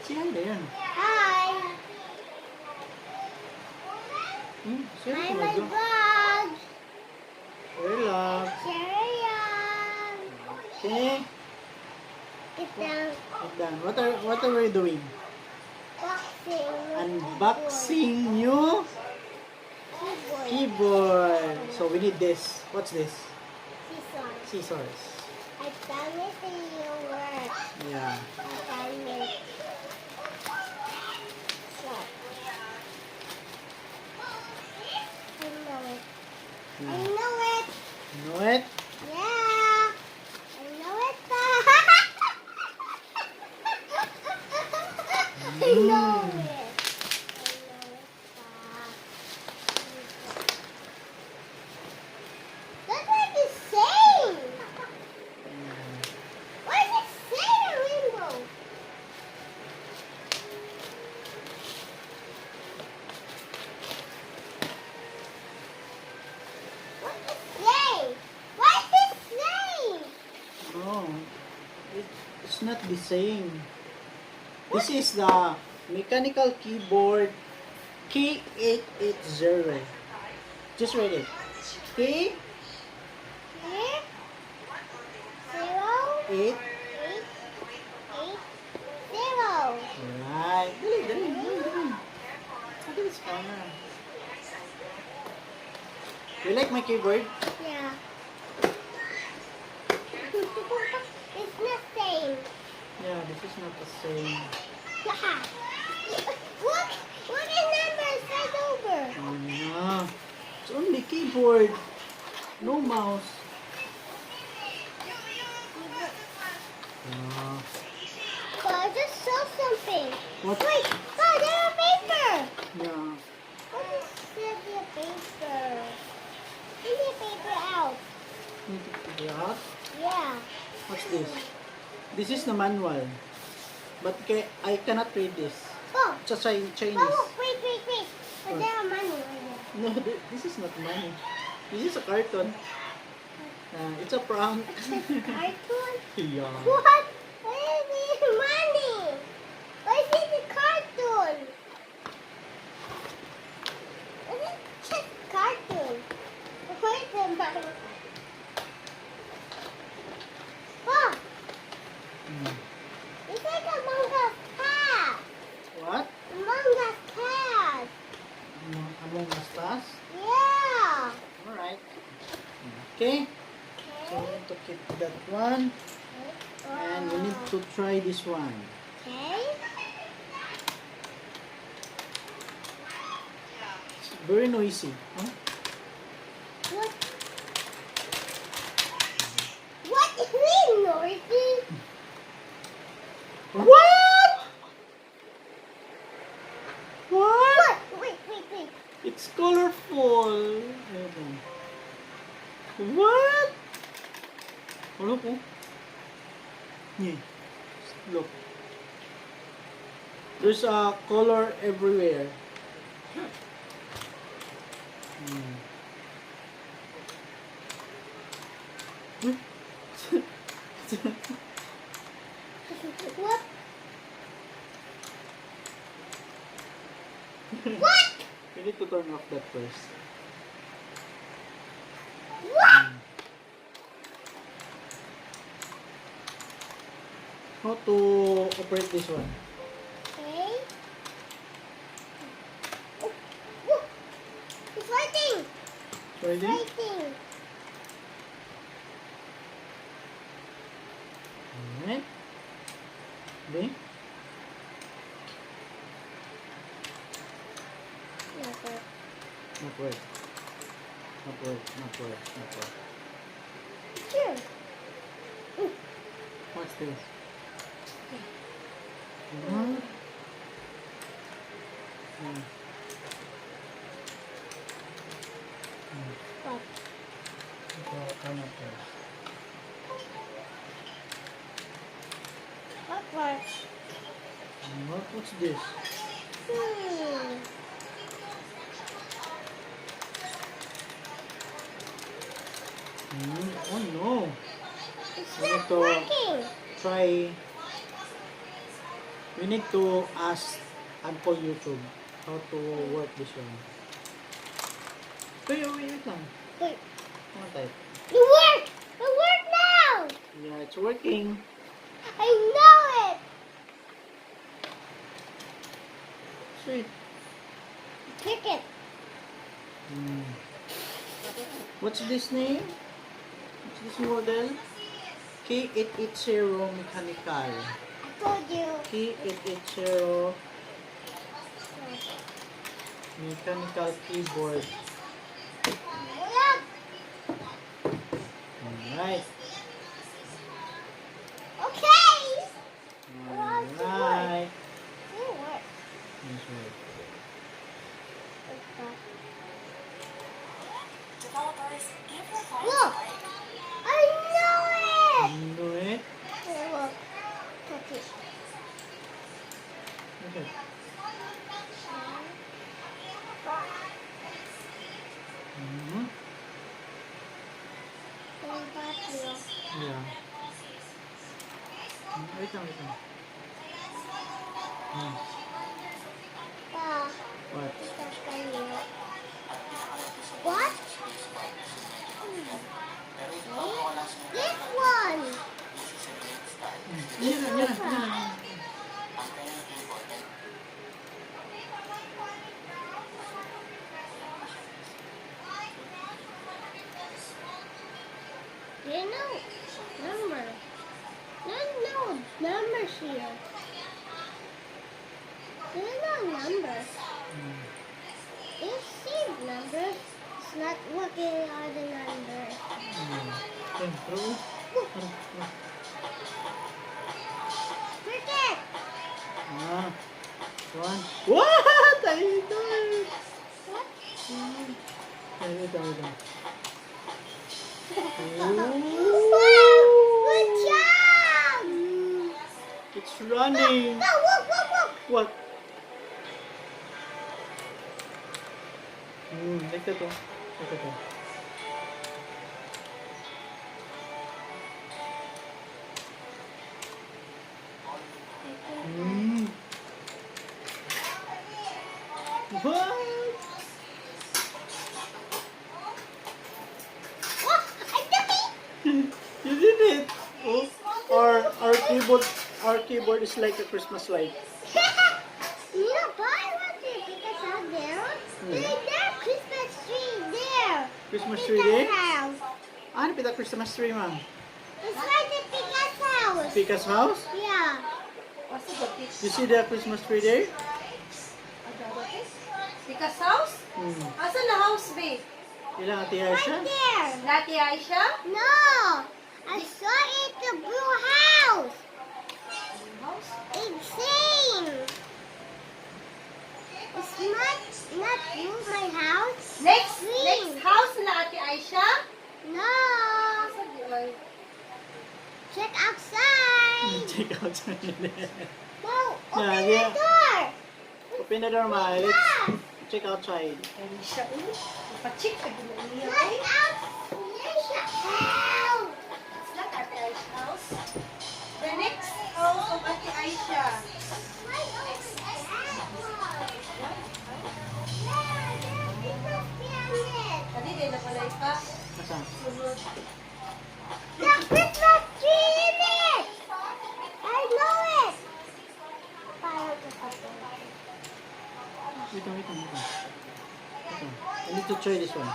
Si hi there. Hi. Say Hi, hi to my my dog. vlog. Relax. Sharon. Okay. Get down. Sit down. What are we doing? Boxing. Unboxing new Keyboard. keyboard. So we need this. What's this? Scissors. Scissors. I found it in your work. Yeah. I found it. So. I know it. I know it. Know it? Yeah. I know it. I know it. That's like the same. Why does it say the rainbow? What does it say? Why does it say? No. It's not the same. This is the mechanical keyboard K880. Just read it. K8 Here? 0, 8, 8, 0. Alright. Dali. Look at this camera. You like my keyboard? Yeah. It's not same. Yeah, this is not the same. Look! Look at numbers right over. No. It's only keyboard. No mouse. Ah. But I just saw something. What? Wait! Oh, there's a paper! Yeah. What is the paper? Give me a paper out. Need to figure out. Yeah. What's this? This is the manual. But I cannot read this. Oh! It's a Chinese. Oh, wait. But What? there are money right there. No, this is not money. This is a carton. It's a prank. Cartoon? Yeah. What? Why is it money? Why is it a cartoon? It's just cartoon. Where's the money? Oh, Hmm. it's like a manga cat. What? A manga cat. Among Us Stars? Yeah. Alright. Okay. So we Okay. need to keep that one. And we need to try this one. Okay. It's very noisy. Huh? What? What is it noisy? What? What? Wait. It's colorful. What? Oh, look. Oh. Yeah. Look. There's a color everywhere. Hmm. What? What? We need to turn off that first. What? How to operate this one? Okay. Oh, look. It's lighting. Ready? Lighting. Alright. Okay. Never. Not work. Not work. Here. What's this? What? What? What works? What's this? Oh no. It's I not have to working. try We need to ask Uncle YouTube how to work this one. Wait lang. Wait. Come on, type. It worked! It worked now! Yeah, it's working. I know it! Sweet. Click it. What's this name? What's this model? K880 Mechanical. I told you. K880 Mechanical keyboard. Look! Alright. Okay! Alright. It worked. That's right. Look! I know it! You do it? Here, look. Touch it. Okay. Mm-hmm. Yeah. Wait lang. What? What? This one! Yan na. There are no number. There's no numbers here. There's no numbers. If see numbers, it's not looking at the numbers. Okay, throw. Cricket! One. What? I do it. What? Wait lang. Wow! Good job! It's running. No, look! What? Like that. What? Oh, I did it! You did it. Oh, our keyboard is like a Christmas light. Look, I want to because out there. There's Christmas tree there. Christmas tree Pika's there? house. Ano pita Christmas tree, ma'am? It's like the Pika's house. Pika's house? Yeah. You see the Christmas tree there? Pika's house? Asan na house, babe? Ilang ati Right Aisha? there. Dati Aisha? No. I saw it the blue house. House? It's same. It's not blue my house. Next Green. house na Ate Aisha? No. Asan di ay? Check outside. Check out. No. Open Yeah. the door. Open the door, ma. Let's check outside. Aisha, Pacheck ka din niya. Look out. There's a house. It's not Ate Aisha's house. The next house of Ate Aisha. Why open that one? Yeah, there's Christmas pyramid. Kani din na pala ita. Asan? Sunod. The Christmas tree in it. I know it. Parang kapatid. Wait lang. I need to try this one.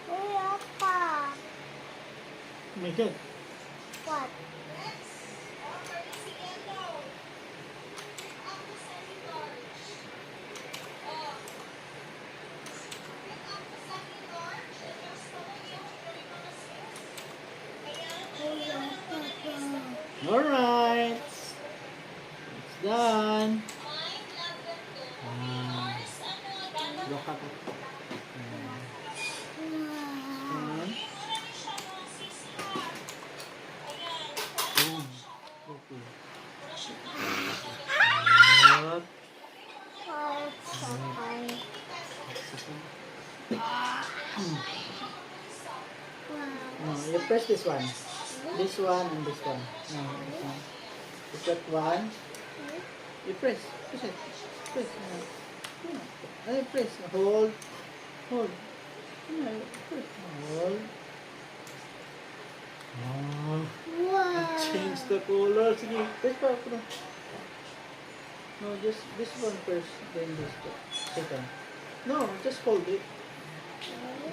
Kuya pa. Oh my God. What? Kuya Papa. Alright. It's done. Look up. Boom. Press this one. This one and this one. No, this one. You got one. You press. Press it. Press. Press. Hold. Hold. Press. Hold. Wow. Change the color. Sige, press pa. No, just this one first, then this one. Second. No, just hold it.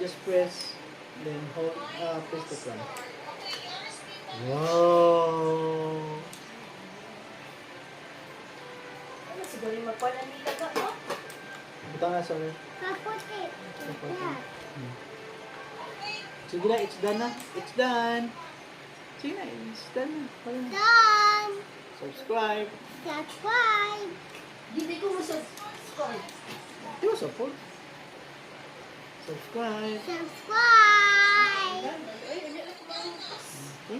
Just press, then hold, press the one. Wow! Ano siguro yung magkuha ng nilaga, no? Buta nga, sorry. Kaputi. Yeah. Sige na, it's done na. It's done. Sige na, it's done na. Parang Done. subscribe. Subscribe. Hindi ko masubscribe. Di ba support? Subscribe. Subscribe.